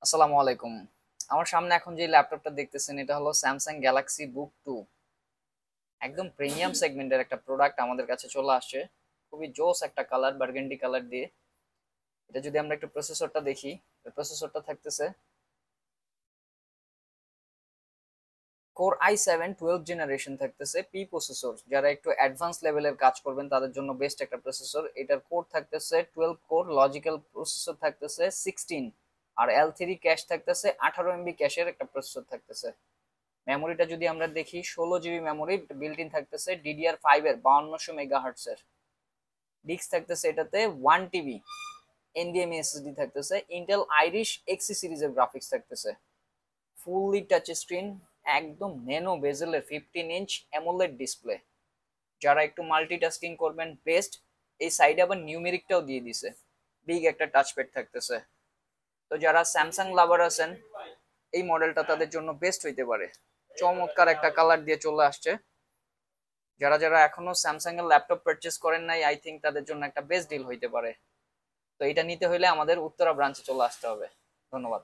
আসসালামু আলাইকুম। আমার সামনে এখন যে ল্যাপটপটা দেখতেছেন এটা হলো স্যামসাং গ্যালাক্সি বুক 2। একদম প্রিমিয়াম সেগমেন্টের একটা প্রোডাক্ট আমাদের কাছে চলে আসছে। খুবই জোস একটা কালার, বার্গেন্ডি কালার দিয়ে। এটা যদি আমরা একটু প্রসেসরটা দেখি, প্রসেসরটা থাকতেছে কোর i7 12 জেনারেশন থাকতেছে, পি প্রসেসর। যারা একটু অ্যাডভান্স লেভেলের কাজ করবেন তাদের জন্য বেস্ট একটা প্রসেসর। এটার কোর থাকতেছে 12 কোর, লজিক্যাল প্রসেসর থাকতেছে 16, আর L3 ক্যাশ থাকতেছে 18 MB ক্যাশের একটা প্রসেসর থাকতেছে। মেমোরিটা যদি আমরা দেখি 16 GB মেমোরি বিল্ট ইন থাকতেছে, DDR5 এর 5200 MHz এর। ডিস্ক থাকতেছে এটাতে 1 TB, NVMe SSD থাকতেছে, ইন্টেল আইরিশ এক্সি সিরিজের গ্রাফিক্স থাকতেছে, ফুললি টাচ স্ক্রিন, একদম ন্যানো বেজেলের 15 ইঞ্চ অ্যামোলেড ডিসপ্লে। যারা একটু মাল্টিটাস্কিং করবেন বেস্ট। এই সাইডে আবার নিউমেরিকটাও দিয়ে দিছে, বিগ একটা টাচপ্যাড থাকতেছে। তো যারা স্যামসাং লাভার আছেন এই মডেলটা তাদের জন্য বেস্ট হইতে পারে। চমৎকার একটা কালার দিয়ে চলে আসছে। যারা যারা এখনো স্যামসাং এর ল্যাপটপ পারচেজ করেন নাই, আই থিঙ্ক তাদের জন্য একটা বেস্ট ডিল হইতে পারে। তো এটা নিতে হলে আমাদের উত্তরা ব্রাঞ্চে চলে আসতে হবে। ধন্যবাদ।